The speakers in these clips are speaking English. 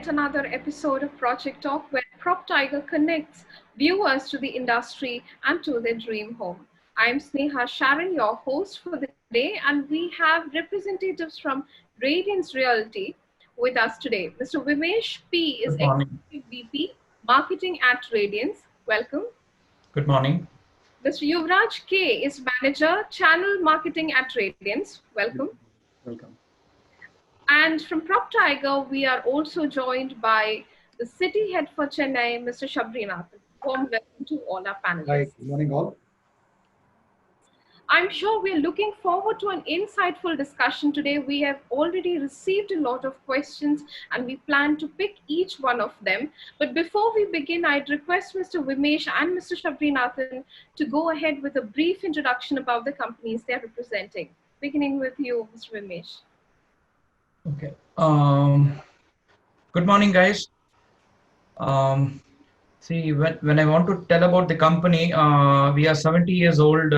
yet another episode of Project Talk where PropTiger connects viewers to the industry and to their dream home. I'm Sneha Sharon, your host for the day, and we have representatives from Radiance Realty with us today. Mr. Vimesh P is Good morning. Executive VP Marketing at Radiance. Welcome. Good morning. Mr. Yuvraj K is Manager Channel Marketing at Radiance. Welcome. Welcome. And from PropTiger, we are also joined by the city head for Chennai, Mr. Shabrinathan. Warm welcome to all our Hi, panelists. good morning all. I'm sure we are looking forward to an insightful discussion today. We have already received a lot of questions and we plan to pick each one of them. But before we begin, I'd request Mr. Vimesh and Mr. Shabrinathan to go ahead with a brief introduction about the companies they're representing. Beginning with you, Mr. Vimesh. Okay. Good morning, guys. See, when I want to tell about the company, we are 70 years old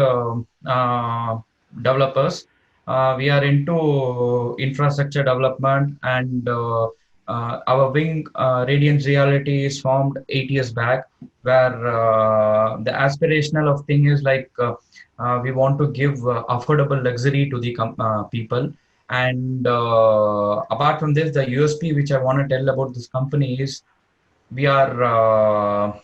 developers. We are into infrastructure development, and our wing, Radiance Reality, is formed 8 years back. Where the aspirational of thing is like we want to give affordable luxury to the people. And apart from this, the USP which I want to tell about this company is we are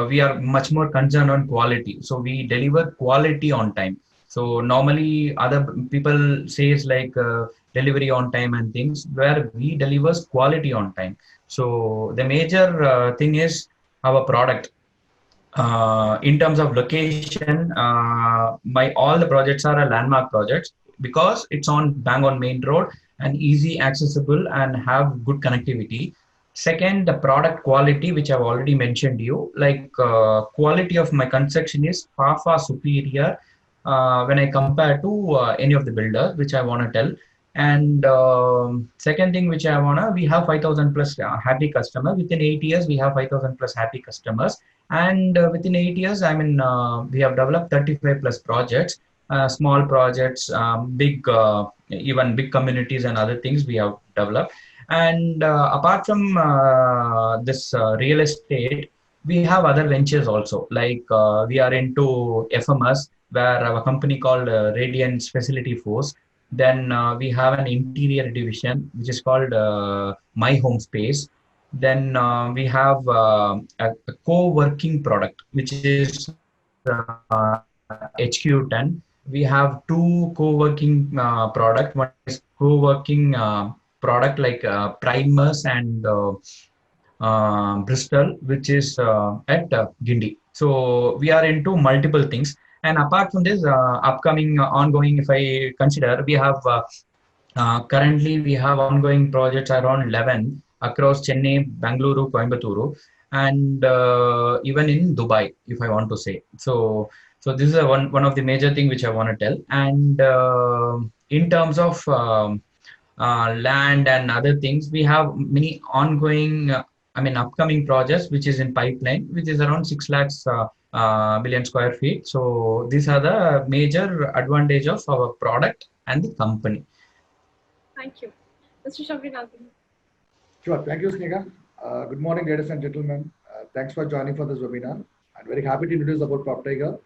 we are much more concerned on quality. So we deliver quality on time. So normally other people says like delivery on time and things, where we delivers quality on time. So the major thing is our product. In terms of location, my all the projects are a landmark projects because it's on bang on main road and easy accessible and have good connectivity. Second, the product quality, which I've already mentioned to you, like quality of my construction is far superior when I compare to any of the builders, which I want to tell. And second thing which I wanna, we have 5,000 plus happy customers. Within 8 years, we have 5,000 plus happy customers. And within 8 years, I mean, we have developed 35 plus projects, small projects, big, even big communities and other things we have developed. And apart from this real estate, we have other ventures also. Like we are into FMS, where our company called Radiance Facility Force. Then we have an interior division, which is called My Home Space. Then we have a co-working product, which is HQ10. We have two co-working product. One is co-working product like Primus and Bristol, which is at Gindi. So we are into multiple things. And apart from this, upcoming, ongoing, if I consider, we have currently we have ongoing projects around 11 across Chennai, Bangalore, Coimbatore, and even in Dubai, if I want to say. So this is one of the major thing which I want to tell. And in terms of land and other things, we have many ongoing, I mean, upcoming projects which is in pipeline, which is around 6 lakhs billion square feet. So these are the major advantage of our product and the company. Thank you. Mr. Shabrinathan. Sure, thank you, Sneha. Good morning, ladies and gentlemen. Thanks for joining for this webinar. I'm very happy to introduce about PropTiger.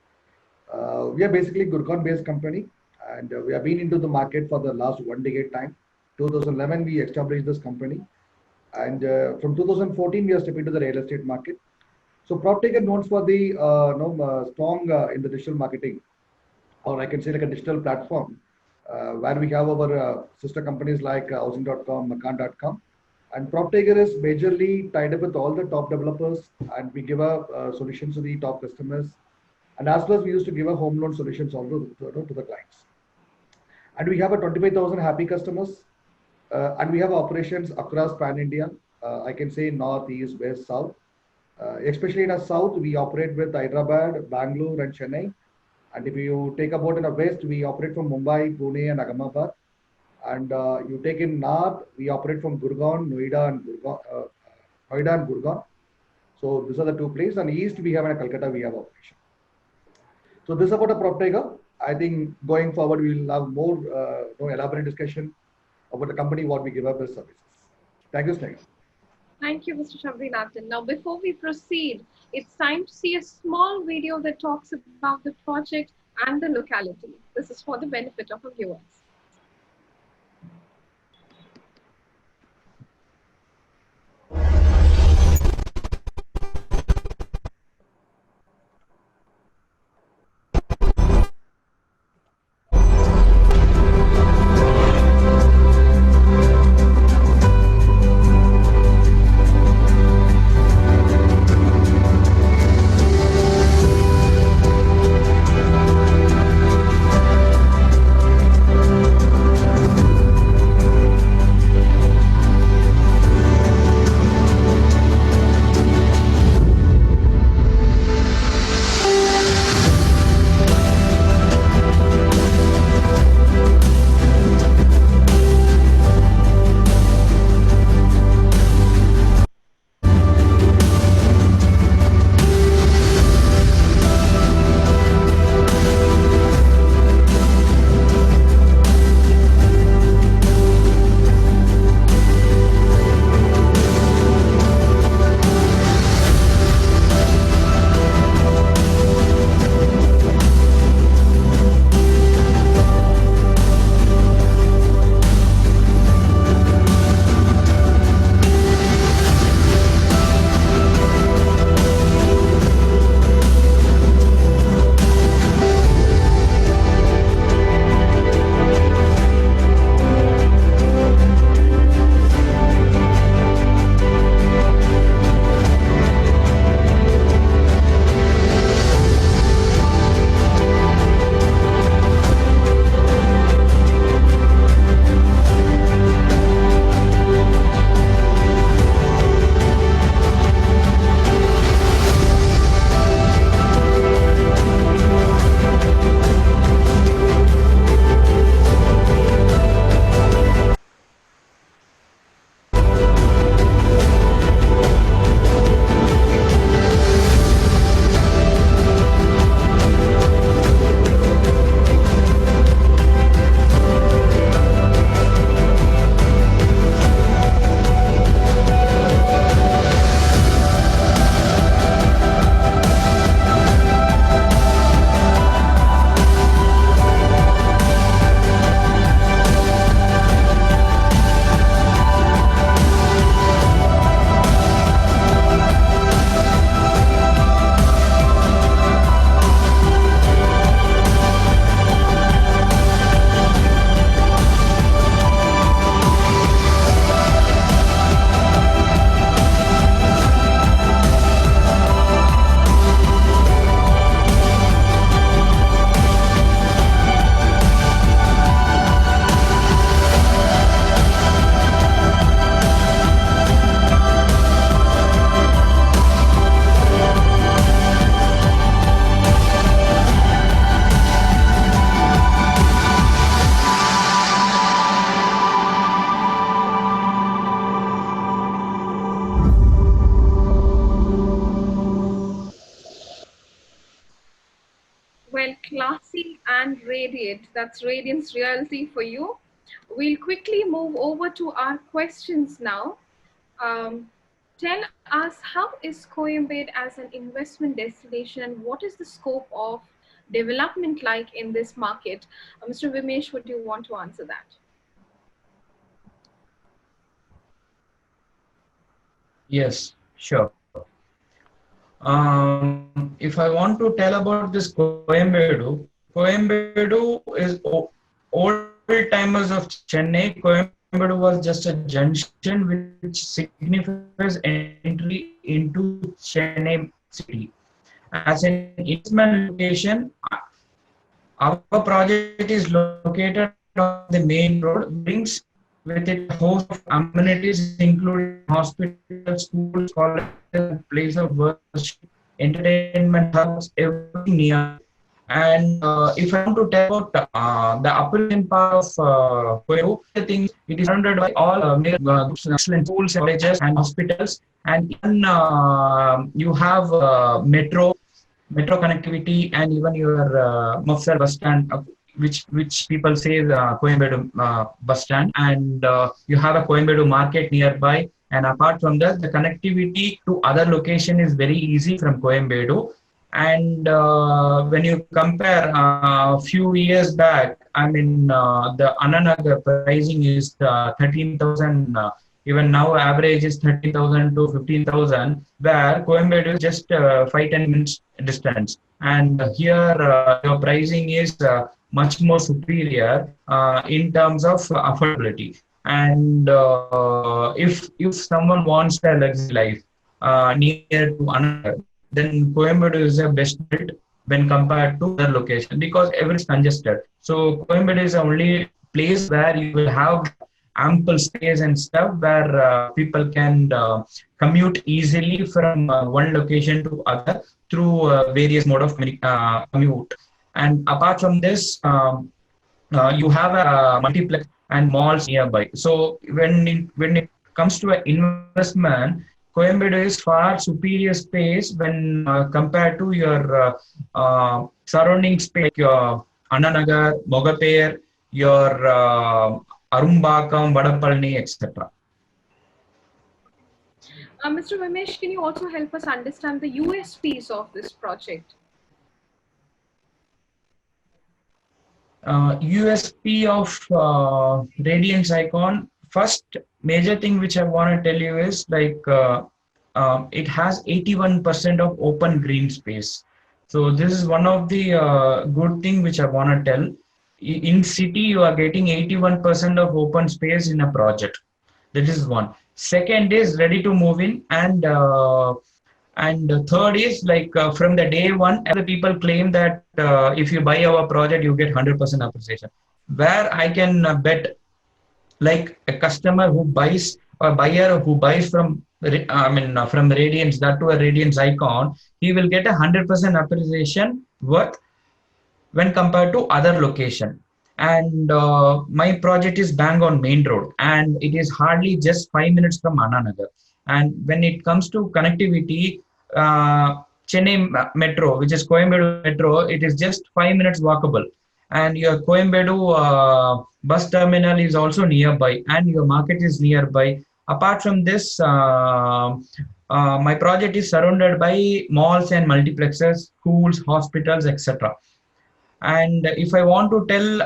We are basically Gurgaon-based company, and we have been into the market for the last 1 decade time. 2011, we established this company, and from 2014, we are stepping into the real estate market. So PropTiger known for the strong in the digital marketing, or I can say like a digital platform, where we have our sister companies like Housing.com, Makaan.com. And PropTiger is majorly tied up with all the top developers, and we give a solutions to the top customers. And as well as we used to give a home loan solutions also to the clients. And we have a 25,000 happy customers, and we have operations across pan India. I can say north, east, west, south. Especially in the south, we operate with Hyderabad, Bangalore, and Chennai. And if you take about in the west, we operate from Mumbai, Pune, and Ahmedabad. And you take in north, we operate from Gurgaon, Noida and Gurgaon. So these are the two places. And east, we have in Calcutta, we have operation. So this is about a PropTiger. I think going forward, we will have more elaborate discussion about the company, what we give up as services. Thank you, Sneha. Thank you, Mr. Shabrinathan. Now, before we proceed, it's time to see a small video that talks about the project and the locality. This is for the benefit of our viewers. Well, classy and radiant. That's Radiance Realty for you. We'll quickly move over to our questions now. Um, Tell us, how is Coimbatore as an investment destination and what is the scope of development like in this market? Mr. Vimesh, would you want to answer that? Yes, sure. If I want to tell about this Coimbatore, Coimbatore is old timers of Chennai. Coimbatore was just a junction which signifies entry into Chennai city. As an investment location, our project is located on the main road, brings with it a host of amenities including hospitals, schools, colleges, place of worship, entertainment hubs, everything near. And if I want to tell about the upper part of Koyo, I think it is surrounded by all major excellent schools, colleges, and hospitals. And even you have metro connectivity, and even your Mufsal bus stand. which people say Coimbatore bus stand, and you have a Coimbatore market nearby. And apart from that, the connectivity to other location is very easy from Coimbatore. And when you compare a few years back, I mean, the Ananagar pricing is 13,000. Even now, average is 13,000 to 15,000, where Coimbatore is just 5-10 minutes distance. And here, your pricing is much more superior in terms of affordability. And if someone wants a luxury life near to another, then Coimbatore is the best fit when compared to other location because everything is congested. So Coimbatore is the only place where you will have ample space and stuff where people can commute easily from one location to other through various mode of commute. And apart from this, you have a multiplex and malls nearby. So when it comes to an investment, Coimbatore is far superior space when compared to your surrounding space like your Annanagar, Mogapere, your Arumbakam, Vadapalani, etc. Mr. Vimesh, can you also help us understand the USPs of this project? USP of Radiance Icon. First major thing which I want to tell you is like it has 81% of open green space. So this is one of the good thing which I want to tell. In city, you are getting 81% of open space in a project. That is one. Second is ready to move in, and third is like from the day one, other people claim that if you buy our project, you get 100% appreciation. Where I can bet like a customer who buys or buyer who buys from from Radiance, that to a Radiance Icon, he will get 100% appreciation worth when compared to other location. And my project is bang on main road, and it is hardly just 5 minutes from Ananagar. And when it comes to connectivity, Chennai Metro, which is Coimbatore Metro, it is just 5 minutes walkable. And your Coimbatore bus terminal is also nearby, and your market is nearby. Apart from this, my project is surrounded by malls and multiplexes, schools, hospitals, etc. And if I want to tell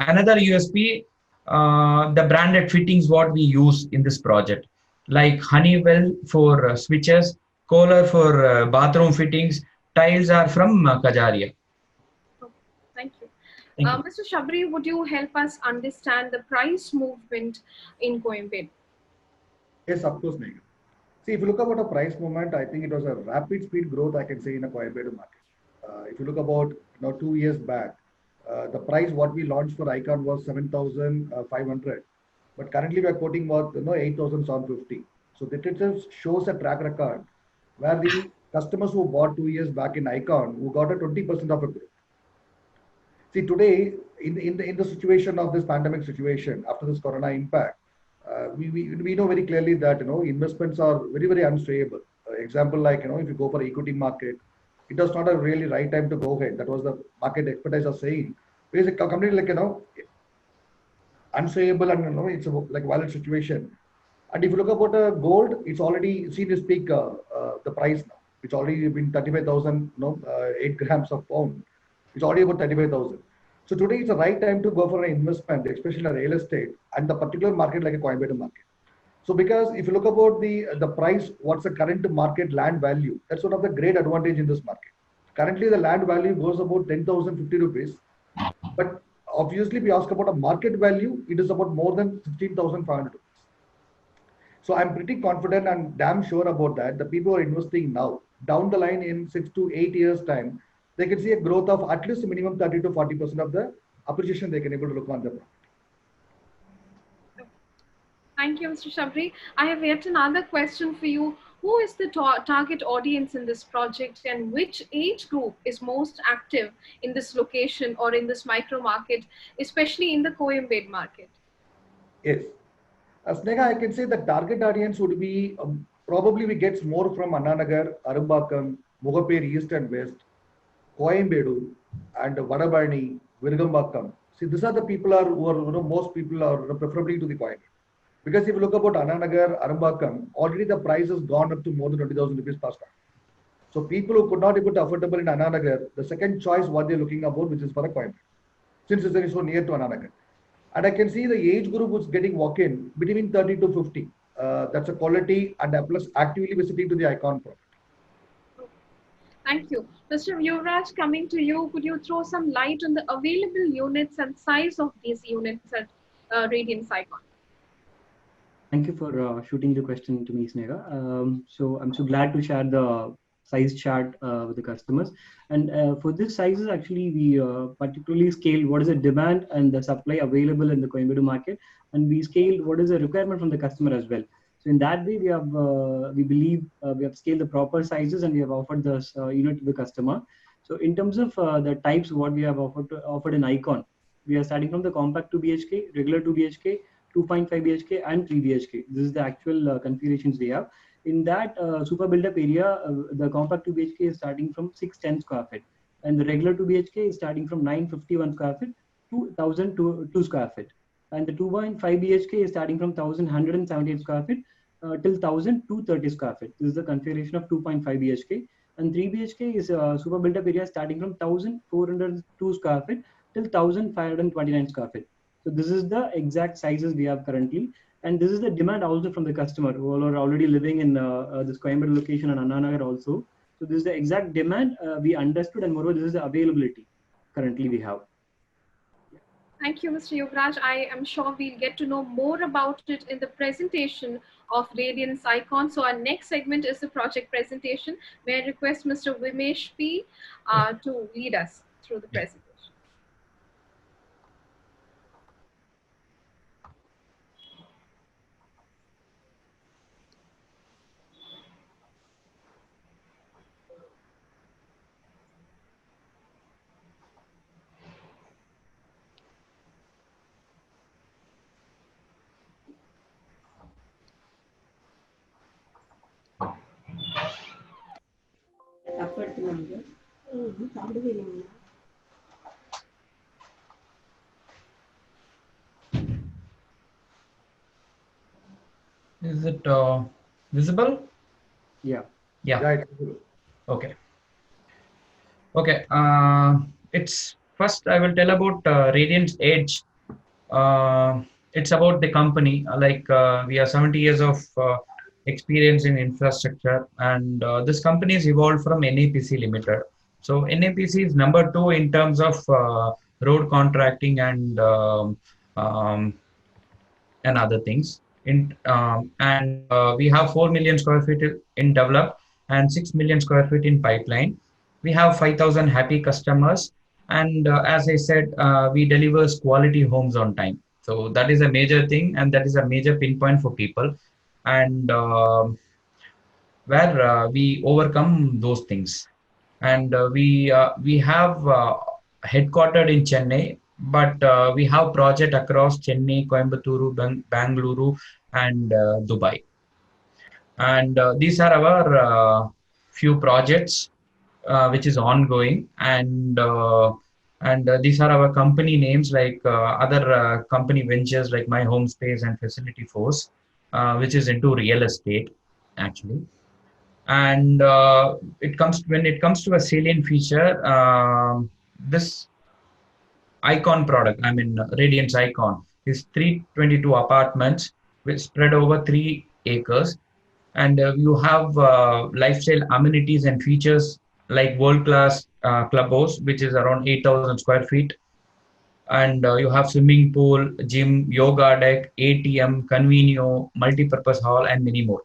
another USP, the branded fittings what we use in this project, like Honeywell for switches, Kohler for bathroom fittings, tiles are from Kajaria. Okay, thank you. Thank you. Mr. Shabri, would you help us understand the price movement in Coimbatore? Yes, of course, Megha. See, if you look about a price movement, I think it was a rapid speed growth, I can say, in a Coimbatore market. If you look about 2 years back, the price what we launched for Icon was 7,500, but currently we are quoting what 8,750. So that itself shows a track record where the customers who bought 2 years back in Icon who got a 20% of a growth. See, today in the situation of this pandemic situation after this corona impact, we know very clearly that investments are very unstable. Example, like if you go for equity market, it was not a really right time to go ahead. That was the market expertise are saying. Because a company like unstable and it's a like violent situation. And if you look about gold, it's already seen its peak the price now. It's already been 35,000, 8 grams of pound. It's already about 35,000. So today it's the right time to go for an investment, especially in real estate and the particular market like a Coimbatore market. So because if you look about the price, what's the current market land value? That's one of the great advantage in this market. Currently the land value goes about 10,050 rupees, but obviously we ask about a market value, it is about more than 16,500 rupees. So I'm pretty confident and damn sure about that. The people who are investing now, down the line in 6 to 8 years time, they can see a growth of at least minimum 30 to 40% of the appreciation they can able to look on the property. Thank you, Mr. Shabri. I have yet another question for you. Who is the target audience in this project, and which age group is most active in this location or in this micro market, especially in the Coimbatore market? Yes. Sneha, I can say the target audience would be probably we gets more from Annanagar, Arumbakam, Mogapere East and West, Coimbatore, and Vadapalani, Virugambakam. See, these are the people are who are, most people are preferably to the Coimbatore. Because if you look about Ananagar, Arambakam, already the price has gone up to more than 20,000 rupees per square. So people who could not able to affordable in Ananagar, the second choice what they're looking about, which is for a Coimbatore, since it's so near to Ananagar. And I can see the age group who's getting walk-in between 30 to 50. That's a quality and a plus actively visiting to the icon property. Thank you. Mr. Yuvraj, coming to you, could you throw some light on the available units and size of these units at Radiance Icon? Thank you for shooting the question to me, Sneha. So I'm so glad to share the size chart with the customers. And for this sizes, actually, we particularly scaled what is the demand and the supply available in the Coimbatore market. And we scaled what is the requirement from the customer as well. So in that way, we have, we believe we have scaled the proper sizes and we have offered this unit to the customer. So in terms of the types, what we have offered an icon, we are starting from the compact 2 BHK, regular 2 BHK, 2.5 BHK and 3 BHK. This is the actual configurations we have. In that super build-up area, the compact 2 BHK is starting from 610 square feet, and the regular 2 BHK is starting from 951 square feet to 1,002 square feet, and the 2.5 BHK is starting from 1,178 square feet till 1,230 square feet. This is the configuration of 2.5 BHK, and 3 BHK is super build-up area starting from 1,402 square feet till 1,529 square feet. So this is the exact sizes we have currently, and this is the demand also from the customer who are already living in this Coimbatore location and Ananagar also. So this is the exact demand we understood, and moreover, this is the availability currently we have. Thank you, Mr. Yuvraj. I am sure we'll get to know more about it in the presentation of Radiance Icon. So our next segment is the project presentation. May I request Mr. Vimesh P to lead us through the presentation. Is it visible? Yeah. Yeah. Okay. Okay. It's first I will tell about Radiance Edge. It's about the company. We have 70 years of experience in infrastructure, and this company is evolved from NAPC Limited. So NAPC is number 2 in terms of road contracting and other things. We have 4 million square feet in develop and 6 million square feet in pipeline. We have 5,000 happy customers, and as I said, we deliver quality homes on time. So that is a major thing, and that is a major pinpoint for people, and where we overcome those things. And we have headquartered in Chennai, but we have project across Chennai, Coimbatore, Bangalore, and Dubai. And these are our few projects which is ongoing, and these are our company names, like other company ventures like My Home Space and Facility Force, which is into real estate actually. And when it comes to a salient feature, this Icon product, I mean Radiance Icon, is 322 apartments which spread over 3 acres, and you have lifestyle amenities and features like world-class clubhouse, which is around 8,000 square feet, and you have swimming pool, gym, yoga deck, ATM, convenio, multi-purpose hall, and many more.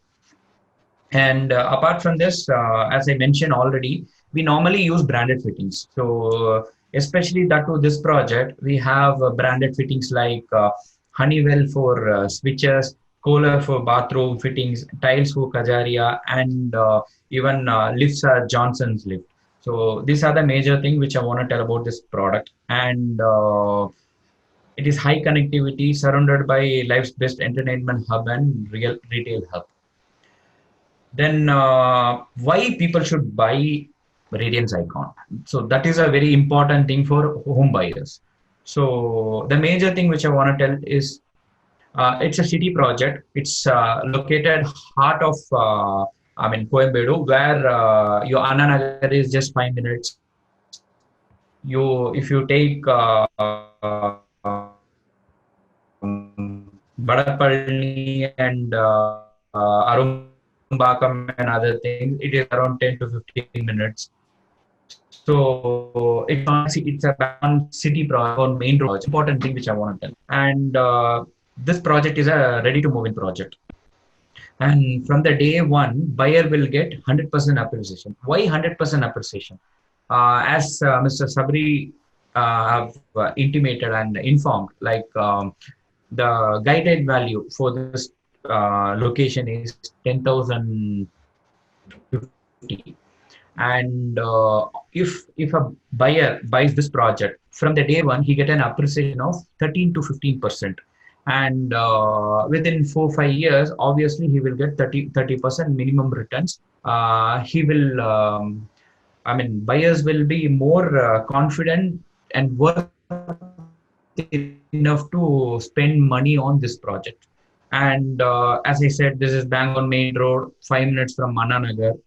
And apart from this, as I mentioned already, we normally use branded fittings. So especially that to this project, we have branded fittings like Honeywell for switches, Kohler for bathroom fittings, tiles for Kajaria, and even lifts are Johnson's lift. So these are the major things which I want to tell about this product. And it is high connectivity surrounded by life's best entertainment hub and real retail hub. Then why people should buy Radiance Icon. So that is a very important thing for home buyers. So the major thing which I want to tell is it's a city project. It's located heart of Coimbatore, where your Anna Nagar is just 5 minutes. If you take Badapalli and Arumbakam and other things, it is around 10 to 15 minutes. So it's a background city project on main road project. Important thing which I want to tell. And this project is a ready to move in project. And from the day one, buyer will get 100% appreciation. Why 100% appreciation? As Mr. Sabri have intimated and informed, like the guided value for this location is 10,050. And if a buyer buys this project from the day one, he get an appreciation of 13 to 15%. And within 4 5 years, obviously he will get 30% minimum returns. He will buyers will be more confident and worth enough to spend money on this project. And as I said, this is Bangalore Main Road, 5 minutes from Mananagar,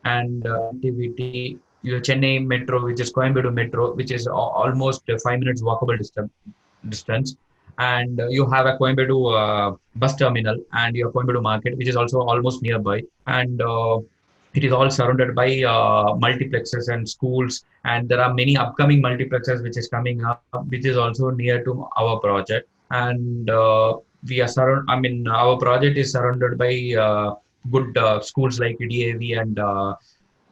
and connectivity. Your Chennai Metro, which is Coimbatore Metro, which is almost 5 minutes walkable distance. And you have a Coimbatore bus terminal and your Coimbatore market, which is also almost nearby. And it is all surrounded by multiplexes and schools. And there are many upcoming multiplexes which is coming up, which is also near to our project. And our project is surrounded by good schools like DAV and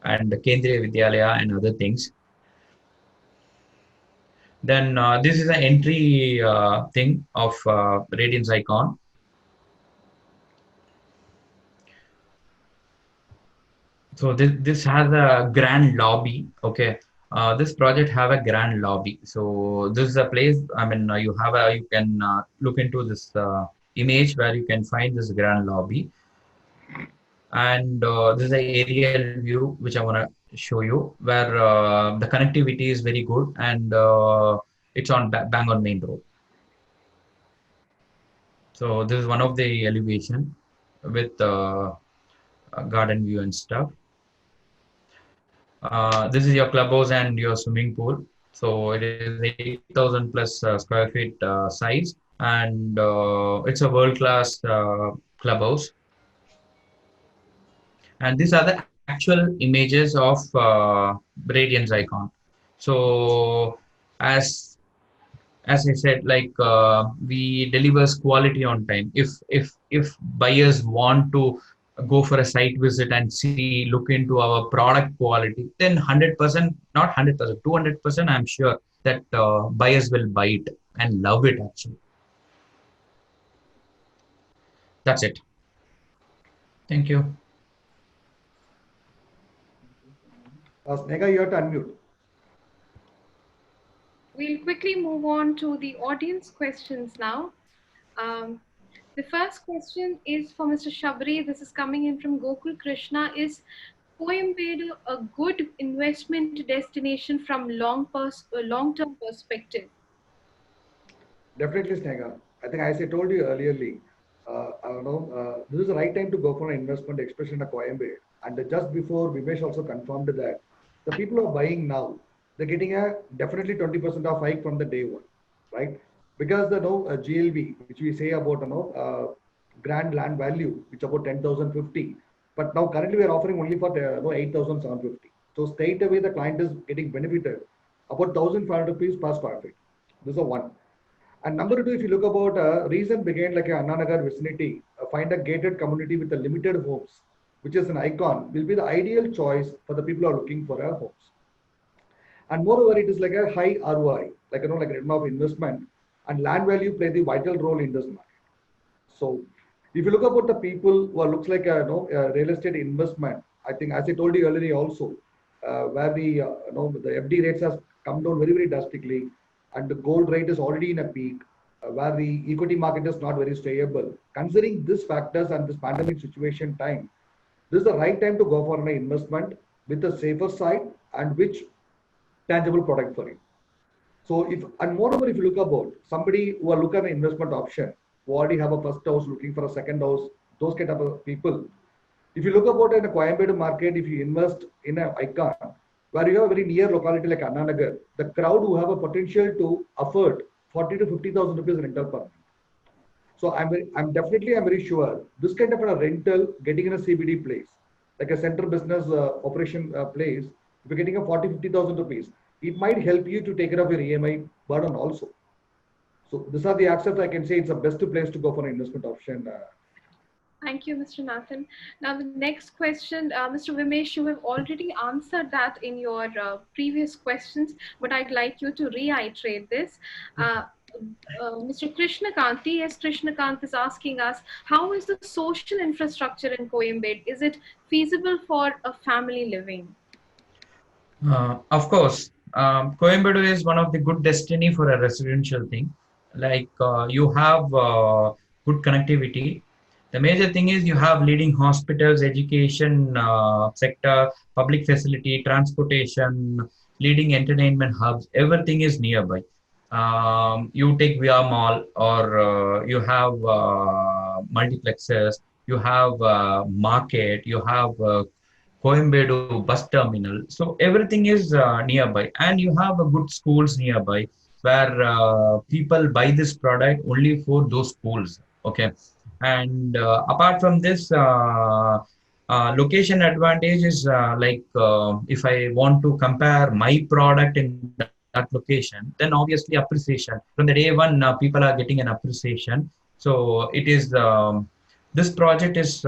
Kendriya Vidyalaya and other things. Then this is an entry thing of Radiance Icon. So this has a grand lobby. Okay, this project have a grand lobby. So this is a place. You can look into this image where you can find this grand lobby. And this is an aerial view which I want to show you, where the connectivity is very good, and it's on Bangalore Main Road. So this is one of the elevation with garden view and stuff. This is your clubhouse and your swimming pool. So it is 8,000 plus square feet size, and it's a world-class clubhouse. And these are the actual images of Radiance Icon. So as I said, like we delivers quality on time. If buyers want to go for a site visit and look into our product quality, then 100%, not 100%, 200%, I'm sure that buyers will buy it and love it actually. That's it. Thank you. Snehga, you have to unmute. We'll quickly move on to the audience questions now. The first question is for Mr. Shabri. This is coming in from Gokul Krishna. Is Coimbatore a good investment destination from long-term perspective? Definitely, Snehga. I think as I told you earlierly, this is the right time to go for an investment, especially in a Coimbatore. And just before, Vimesh also confirmed that the people who are buying now, they're getting a definitely 20% off hike from the day one, right? Because the GLV, which we say about grand land value, which is about 10,050, but now currently we are offering only for 8,750. So straight away the client is getting benefited about 1,500 rupees per square feet. This is a one. And number two, if you look about recent began like a Anna Nagar vicinity, find a gated community with a limited homes, which is an icon, will be the ideal choice for the people who are looking for a homes. And moreover, it is like a high ROI, like like a return of investment, and land value play the vital role in this market. So if you look about the people who are looks like a real estate investment, I think as I told you earlier also, where the the FD rates has come down very drastically, and the gold rate is already in a peak, where the equity market is not very stable. Considering these factors and this pandemic situation time, this is the right time to go for an investment, with a safer side and which tangible product for you. So if, and moreover, if you look about somebody who are looking at an investment option, who already have a first house, looking for a second house, those kind of people, if you look about in the Coimbatore market, if you invest in an icon where you have a very near locality like Annanagar, the crowd who have a potential to afford 40 to 50,000 rupees rental per month. So I'm very sure this kind of a rental getting in a CBD place, like a center business operation place, if you're getting a 40, 50,000 rupees, it might help you to take care of your EMI burden also. So these are the aspects I can say it's the best place to go for an investment option. Thank you, Mr. Nathan. Now, the next question, Mr. Vimesh, you have already answered that in your previous questions, but I'd like you to reiterate this. Mr. Krishnakanti, yes, Krishnakant is asking us, how is the social infrastructure in Coimbatore? Is it feasible for a family living? Of course, Coimbatore is one of the good destiny for a residential thing. Like you have good connectivity. The major thing is you have leading hospitals, education sector, public facility, transportation, leading entertainment hubs. Everything is nearby. You take VR Mall, or you have multiplexes, you have market, you have Coimbatore bus terminal. So everything is nearby, and you have a good schools nearby where people buy this product only for those schools. Okay, and apart from this, location advantage is if I want to compare my product in that location, then obviously appreciation from the day one, people are getting an appreciation. So it is this project is.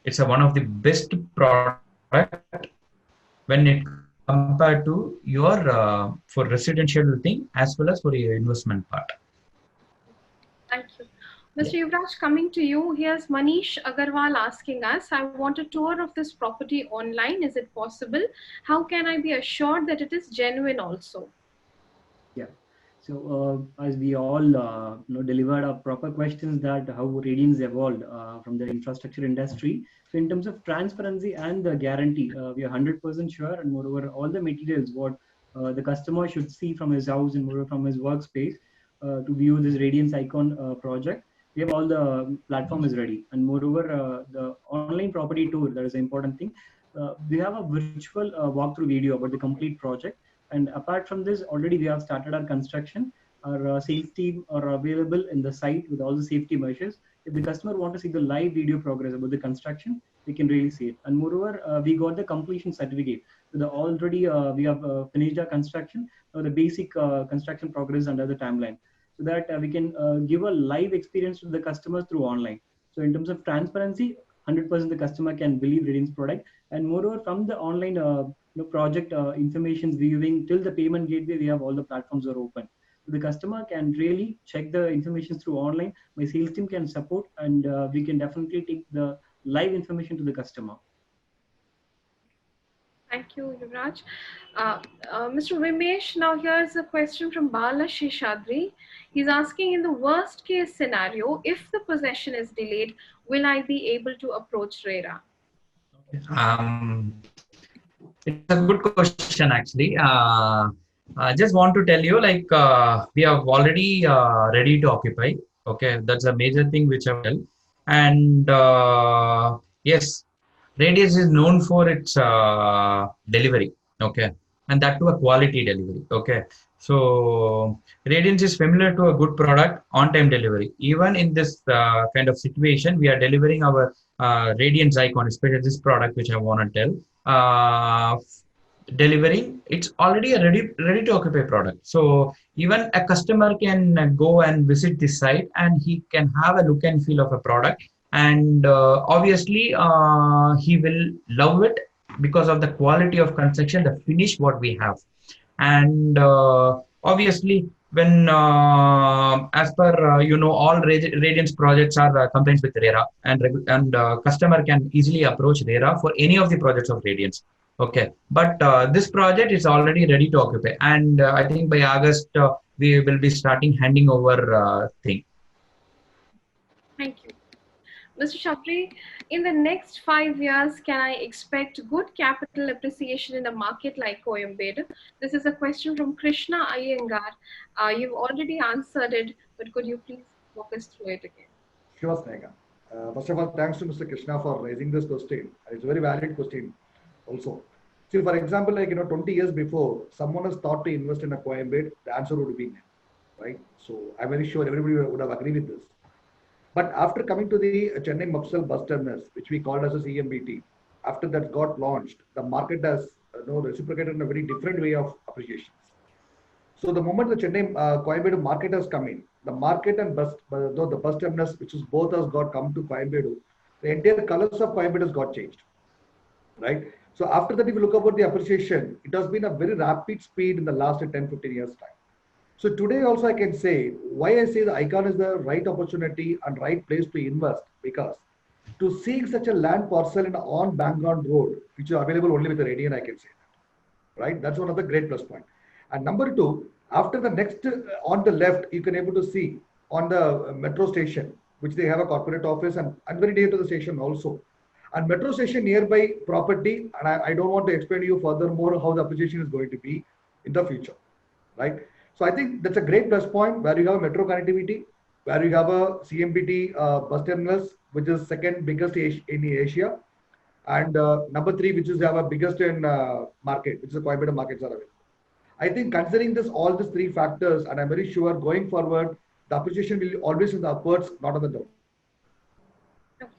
It's one of the best product when it compared to your for residential thing as well as for your investment part. Thank you. Mr. Yuvraj, coming to you, here's Manish Agarwal asking us, I want a tour of this property online. Is it possible? How can I be assured that it is genuine also? Yeah. So as we all delivered our proper questions that how Radiance evolved from the infrastructure industry. So in terms of transparency and the guarantee, we are 100% sure, and moreover, all the materials what the customer should see from his house and moreover from his workspace to view this Radiance Icon project. We have all the platform is ready, and moreover, the online property tour, that is an important thing. We have a virtual walkthrough video about the complete project. And apart from this, already we have started our construction. Our sales team are available in the site with all the safety measures. If the customer want to see the live video progress about the construction, they can really see it. And moreover, we got the completion certificate. So already we have finished our construction, or the basic construction progress under the timeline, so that we can give a live experience to the customers through online. So in terms of transparency, 100% the customer can believe Radiance product. And moreover, from the online project information viewing till the payment gateway, we have all the platforms are open. So the customer can really check the information through online. My sales team can support, and we can definitely take the live information to the customer. Thank you, Yuvraj. Mr. Vimesh, now here's a question from Bala Sheshadri. He's asking, in the worst case scenario, if the possession is delayed, will I be able to approach RERA? It's a good question, actually. I just want to tell you, like, we are already ready to occupy. Okay, that's a major thing which I will tell. And yes, Radiance is known for its delivery. Okay, and that to a quality delivery. Okay, so Radiance is familiar to a good product, on-time delivery. Even in this kind of situation, we are delivering our Radiance Icon, especially this product which I want to tell. Delivering, it's already a ready to occupy product. So even a customer can go and visit this site, and he can have a look and feel of a product, and obviously he will love it because of the quality of construction, the finish what we have. And obviously when as per all Radiance projects are compliant with RERA, and customer can easily approach RERA for any of the projects of Radiance. Okay, but this project is already ready to occupy, and I think by August we will be starting handing over thing. Thank you. Mr. Shabri, in the next 5 years, can I expect good capital appreciation in a market like Coimbatore? This is a question from Krishna Iyengar. You've already answered it, but could you please walk us through it again? Sure, Snega. First of all, thanks to Mr. Krishna for raising this question. It's a very valid question also. See, for example, 20 years before, someone has thought to invest in a Coimbatore, the answer would be no, right? So I'm very sure everybody would have agreed with this. But after coming to the Chennai Mapsal bus terminus, which we called as a CMBT, after that got launched, the market has reciprocated in a very different way of appreciation. So the moment the Chennai Coimbatore market has come in, the market and the bus terminus, which is both has got come to Coimbatore, the entire colors of Coimbatore has got changed, right? So after that, if you look about the appreciation, it has been a very rapid speed in the last 10, 15 years time. So today also I can say why I say the Icon is the right opportunity and right place to invest, because to seek such a land parcel in on Bangalore road, which is available only with the Radian, I can say that, right? That's one of the great plus point. And number two, after the next on the left, you can able to see on the metro station, which they have a corporate office and very near to the station also. And metro station nearby property, and I don't want to explain to you furthermore how the appreciation is going to be in the future, right? So I think that's a great plus point where you have metro connectivity, where you have a CMBT bus terminus, which is second biggest in Asia, and number three, which is our biggest in market, which is the Coimbatore markets are available. I think considering this all these three factors, and I'm very sure going forward, the appreciation will always in the upwards, not on the down. Okay.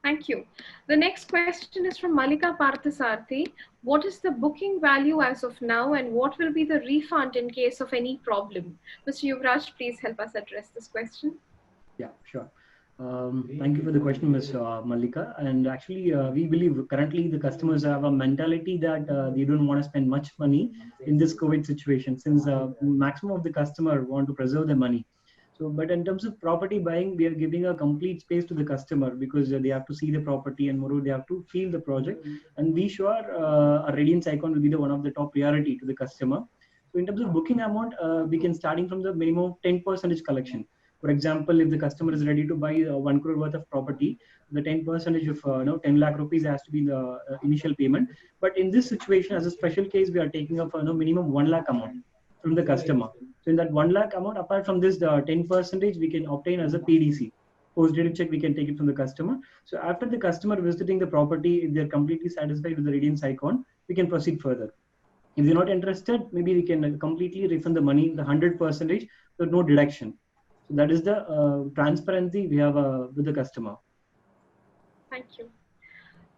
Thank you. The next question is from Malika Parthasarthi. What is the booking value as of now, and what will be the refund in case of any problem? Mr. Yuvraj, please help us address this question. Yeah, sure. Thank you for the question, Ms. Malika. And actually, we believe currently the customers have a mentality that they don't want to spend much money in this COVID situation, since maximum of the customer want to preserve their money. So, but in terms of property buying, we are giving a complete space to the customer, because they have to see the property and moreover they have to feel the project. And we sure a Radiance Icon will be the one of the top priority to the customer. So in terms of booking amount, we can starting from the minimum 10% collection. For example, if the customer is ready to buy 1 crore worth of property, the 10% of 10 lakh rupees has to be the initial payment. But in this situation, as a special case, we are taking up minimum 1 lakh amount from the customer. So in that 1 lakh amount, apart from this, the 10% we can obtain as a PDC. Post-dated check, we can take it from the customer. So after the customer visiting the property, if they're completely satisfied with the Radiance Icon, we can proceed further. If they're not interested, maybe we can completely refund the money, the 100%, with no deduction. So that is the transparency we have with the customer. Thank you.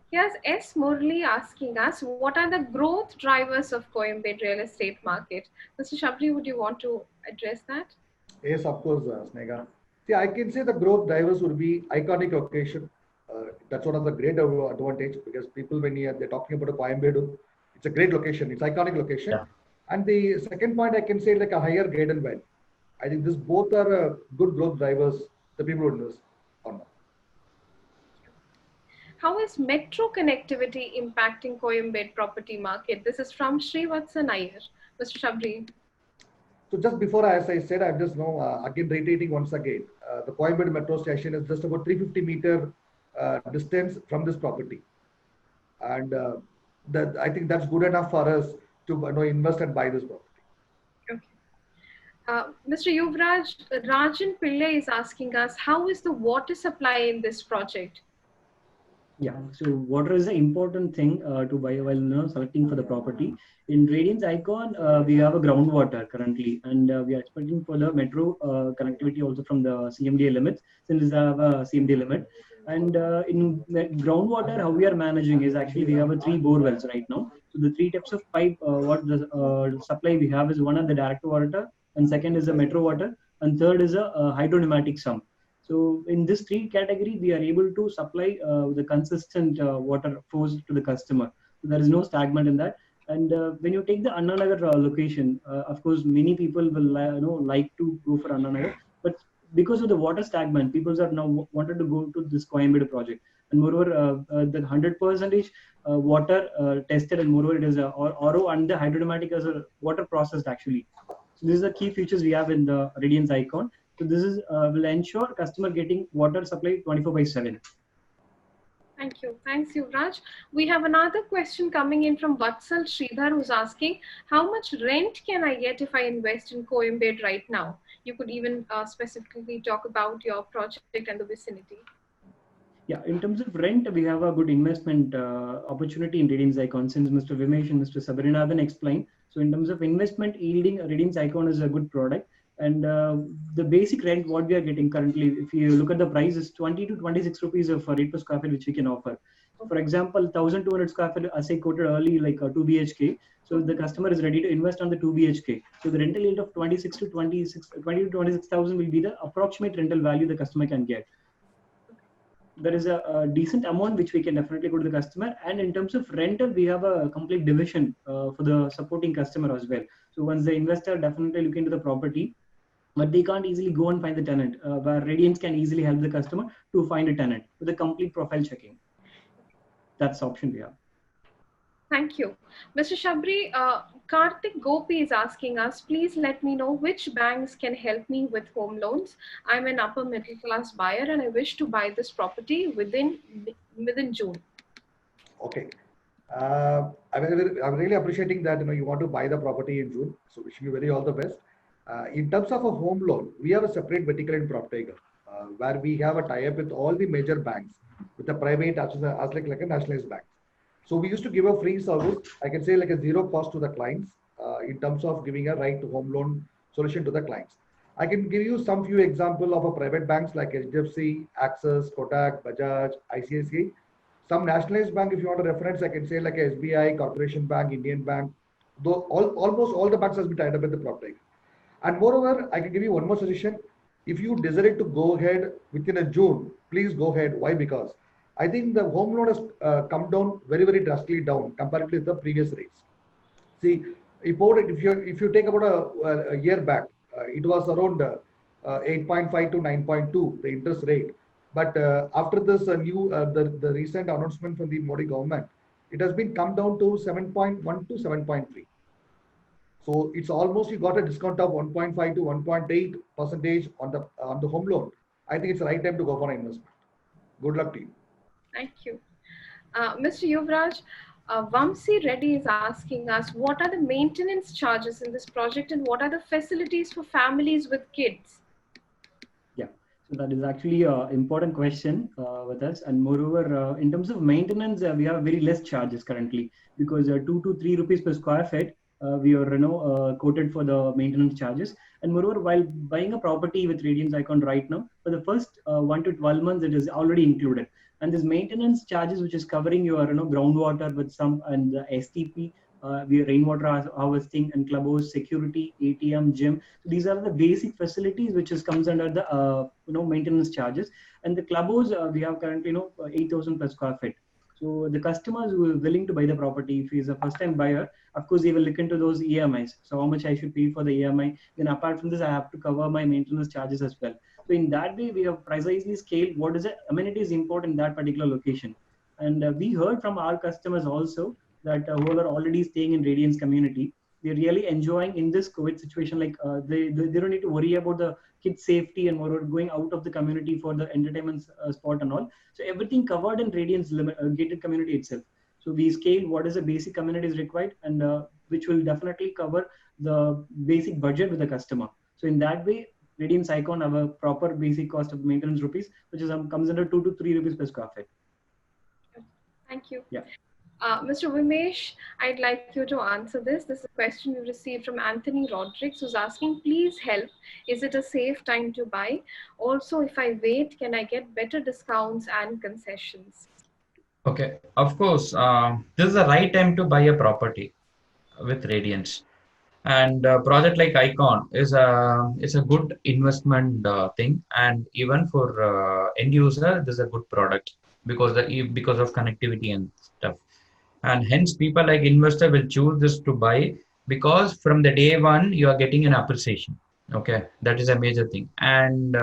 Here's S. Murli asking us, what are the growth drivers of Coimbatore real estate market? Mr. Shabri, would you want to address that? Yes, of course, Snega. See, I can say the growth drivers would be iconic location. That's one of the great advantage, because people, when they're talking about a Coimbatore, it's a great location. It's iconic location. Yeah. And the second point I can say like a higher grade and value. I think this both are good growth drivers the people would invest on. How is metro connectivity impacting Coimbatore property market? This is from Srivatsan Iyer. Mr. Shabri. So just before, as I said, I'm just again reiterating once again, the Coimbatore metro station is just about 350-meter distance from this property. And I think that's good enough for us to invest and buy this property. Mr. Yuvraj, Rajan Pillai is asking us, how is the water supply in this project? Yeah, so water is an important thing to buy while selecting for the property. In Radiance Icon, we have a groundwater currently, and we are expecting for the metro connectivity also from the CMDA limits, since we have a CMDA limit. And in groundwater, how we are managing is actually we have 3 bore wells right now. So the 3 types of pipe, what the supply we have is one of the direct water, and second is a metro water, and third is a hydropneumatic sump. So in this 3 category, we are able to supply the consistent water flows to the customer. So there is no stagnant in that. And when you take the Anna Nagar location, of course, many people will like to go for Anna Nagar, but because of the water stagnant, people are now wanted to go to this Coimbatore project. And moreover, the 100% water tested, and moreover, it is RO and the hydropneumatic as a water processed actually. So these are the key features we have in the Radiance Icon. So this is will ensure customer getting water supply 24/7. Thank you. Thanks, Yuvraj. We have another question coming in from Vatsal Sridhar, who's asking, how much rent can I get if I invest in Coimbatore right now? You could even specifically talk about your project and the vicinity. Yeah, in terms of rent, we have a good investment opportunity in Radiance Icon, since Mr. Vimesh and Mr. Sabarinathan explained. So in terms of investment yielding, Radiance Icon is a good product. And the basic rent, what we are getting currently, if you look at the price, is 20 to 26 rupees for rate per square feet, which we can offer. For example, 1,200 square feet, as I quoted early, like 2 BHK. So the customer is ready to invest on the 2 BHK. So the rental yield of 20 to 26,000 will be the approximate rental value the customer can get. There is a decent amount which we can definitely go to the customer. And in terms of rental, we have a complete division for the supporting customer as well. So once the investor definitely look into the property, but they can't easily go and find the tenant, where Radiance can easily help the customer to find a tenant with a complete profile checking. That's the option we have. Thank you. Mr. Shabri, Karthik Gopi is asking us, please let me know which banks can help me with home loans. I'm an upper middle class buyer and I wish to buy this property within June. Okay. I'm really appreciating that you want to buy the property in June. So wishing you very all the best. In terms of a home loan, we have a separate vertical in PropTiger, where we have a tie-up with all the major banks, with the private as like a nationalized bank. So we used to give a free service, I can say like a zero cost to the clients in terms of giving a right to home loan solution to the clients. I can give you some few example of a private banks like HDFC, Axis, Kotak, Bajaj, ICICI. Some nationalized bank, if you want a reference, I can say like SBI, Corporation Bank, Indian Bank. Though almost all the banks has been tied up with the PropTiger. And moreover, I can give you one more suggestion. If you decided to go ahead within a June, please go ahead. Why? Because I think the home loan has come down very, very drastically down comparatively with the previous rates. See, if you take about a year back, it was around 8.5 to 9.2, the interest rate. But after this the recent announcement from the Modi government, it has been come down to 7.1 to 7.3. So it's almost, you got a discount of 1.5 to 1.8% on the home loan. I think it's the right time to go for an investment. Good luck to you. Thank you. Mr. Yuvraj, Vamsi Reddy is asking us, what are the maintenance charges in this project and what are the facilities for families with kids? Yeah, so that is actually an important question with us. And moreover, in terms of maintenance, we have very less charges currently, because 2 to 3 rupees per square feet, we are quoted for the maintenance charges. And moreover, while buying a property with Radiance Icon right now, for the first 1 to 12 months, it is already included. And this maintenance charges, which is covering your groundwater with some, and the STP, rainwater harvesting and clubhouse, security, ATM, gym. So these are the basic facilities which comes under the maintenance charges. And the clubhouse, we have currently 8,000 per square feet. So the customers who are willing to buy the property, if he is a first-time buyer, of course, he will look into those EMIs. So how much I should pay for the EMI. Then apart from this, I have to cover my maintenance charges as well. So in that way, we have precisely scaled what is the amenities important in that particular location. And we heard from our customers also that who are already staying in Radiance community, they're really enjoying in this COVID situation. Like they don't need to worry about the kids' safety and moreover going out of the community for the entertainment spot and all. So everything covered in Radiance gated community itself. So we scale what is the basic amenities required, and which will definitely cover the basic budget with the customer. So in that way, Radiance Icon have a proper basic cost of maintenance rupees, which is comes under 2 to 3 rupees per square feet. Thank you. Yeah. Mr. Vimesh, I'd like you to answer this. This is a question we received from Anthony Rodriguez, who's asking, please help. Is it a safe time to buy? Also, if I wait, can I get better discounts and concessions? Okay, of course, this is the right time to buy a property with Radiance. And a project like Icon is a good investment thing, and even for end user, this is a good product because of connectivity and stuff. And hence, people like investor will choose this to buy because from the day one you are getting an appreciation. Okay, that is a major thing. And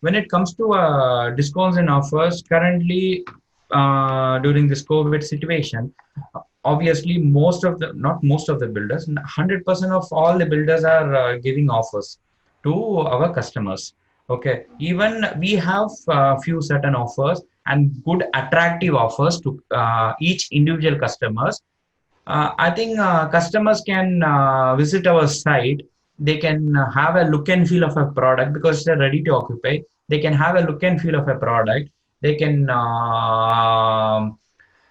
when it comes to discounts and offers, currently during this COVID situation, obviously not most of the builders, 100% of all the builders are giving offers to our customers. Okay, even we have few certain offers and good attractive offers to each individual customers. I think customers can visit our site. They can have a look and feel of a product because they're ready to occupy. They can have a look and feel of a product. They can know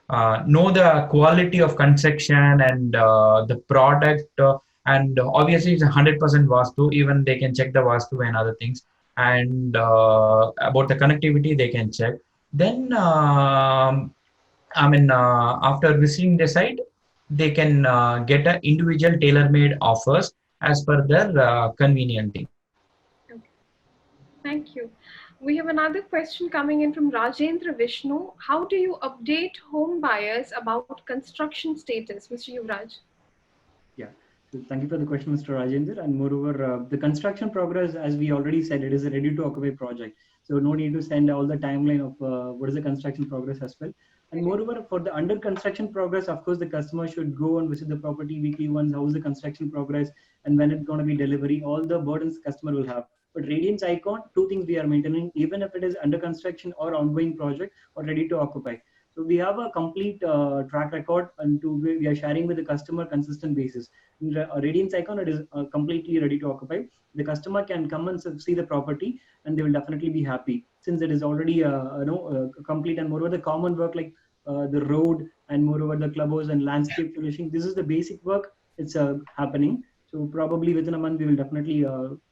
the quality of construction and the product. And obviously, it's 100% Vastu. Even they can check the Vastu and other things. And about the connectivity, they can check. Then, after visiting the site, they can get a individual tailor-made offers as per their convenient thing. Okay. Thank you. We have another question coming in from Rajendra Vishnu. How do you update home buyers about construction status, Mr. Yuvraj? Yeah. So thank you for the question, Mr. Rajendra. And moreover, the construction progress, as we already said, it is a ready to occupy project. So no need to send all the timeline of what is the construction progress as well. And moreover, for the under construction progress, of course, the customer should go and visit the property weekly once. How is the construction progress and when it's going to be delivery? All the burdens customer will have. But Radiance Icon, two things we are maintaining, even if it is under construction or ongoing project or ready to occupy. So we have a complete track record and we are sharing with the customer consistent basis. In Radiance Icon, it is completely ready to occupy. The customer can come and see the property and they will definitely be happy since it is already complete. And moreover, the common work like the road and moreover the clubhouse and landscape finishing, this is the basic work. It's happening. So probably within a month, we will definitely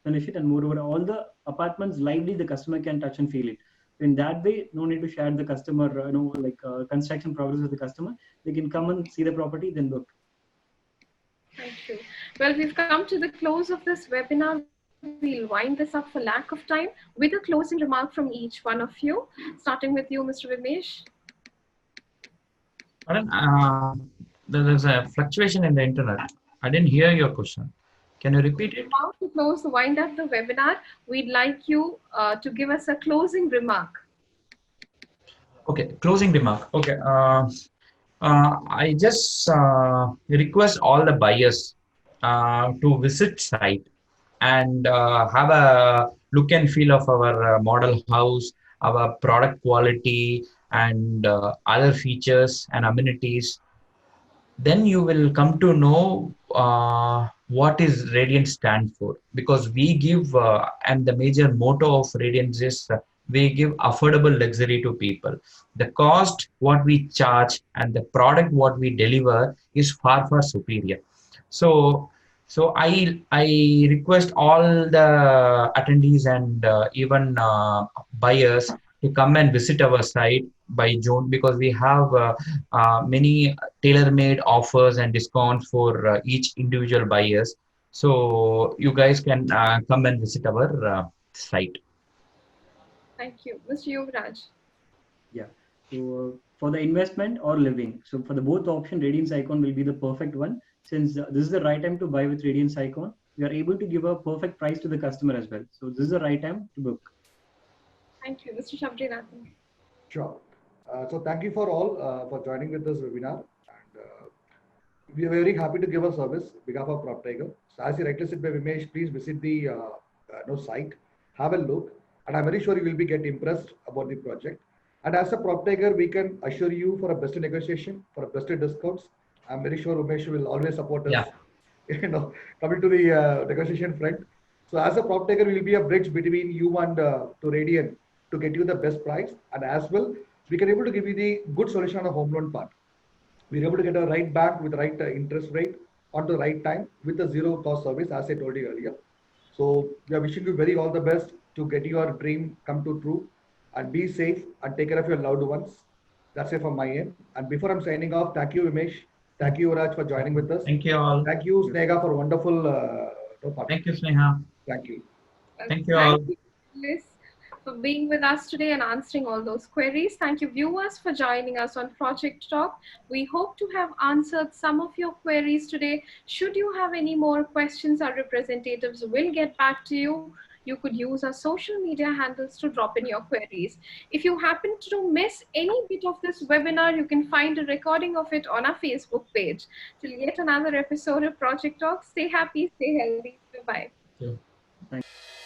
finish it. And moreover, all the apartments lively, the customer can touch and feel it. In that way, no need to share the customer, construction progress with the customer. They can come and see the property, then book. Thank you. Well, we've come to the close of this webinar. We'll wind this up for lack of time with a closing remark from each one of you, starting with you, Mr. Vimesh. Pardon, there's a fluctuation in the internet. I didn't hear your question. Can you repeat it? About to close the wind up the webinar, we'd like you to give us a closing remark. Okay, closing remark. Okay, I just request all the buyers to visit site and have a look and feel of our model house, our product quality, and other features and amenities. Then you will come to know what is Radiant stand for, because we give and the major motto of Radiant is we give affordable luxury to people. The cost what we charge and the product what we deliver is far superior. So I request all the attendees and even buyers to come and visit our site by June, because we have many tailor-made offers and discounts for each individual buyers. So you guys can come and visit our site. Thank you. Mr. Yuvraj. Yeah. So for the investment or living, so for the both option, Radiance Icon will be the perfect one. Since this is the right time to buy with Radiance Icon, we are able to give a perfect price to the customer as well. So this is the right time to book. Thank you. Mr. Shabrinathan. Sure. So thank you for all for joining with this webinar. And we are very happy to give a service on behalf of PropTiger. So as you rightly said by Vimesh, please visit the site, have a look, and I'm very sure you will be get impressed about the project. And as a PropTiger, we can assure you for a best negotiation, for a best discounts. I'm very sure Umesh will always support us. Yeah. Coming to the negotiation front. So as a PropTiger, we will be a bridge between you and to Radiant to get you the best price, and as well, we can able to give you the good solution on the home loan part. We're able to get a right bank with the right interest rate on the right time with a zero cost service, as I told you earlier. So we are wishing you very all the best to get your dream come to true, and be safe and take care of your loved ones. That's it from my end. And before I'm signing off, thank you, Umesh. Thank you, Raj, for joining with us. Thank you all. Thank you, Snega, for wonderful. Thank you, Sneha. Thank you. Thank you all. Thank you, Liz, for being with us today and answering all those queries. Thank you, viewers, for joining us on Project Talk. We hope to have answered some of your queries today. Should you have any more questions, our representatives will get back to you. You could use our social media handles to drop in your queries. If you happen to miss any bit of this webinar, you can find a recording of it on our Facebook page. Till yet another episode of Project Talk, stay happy, stay healthy. Bye-bye. Thank you. Thank you.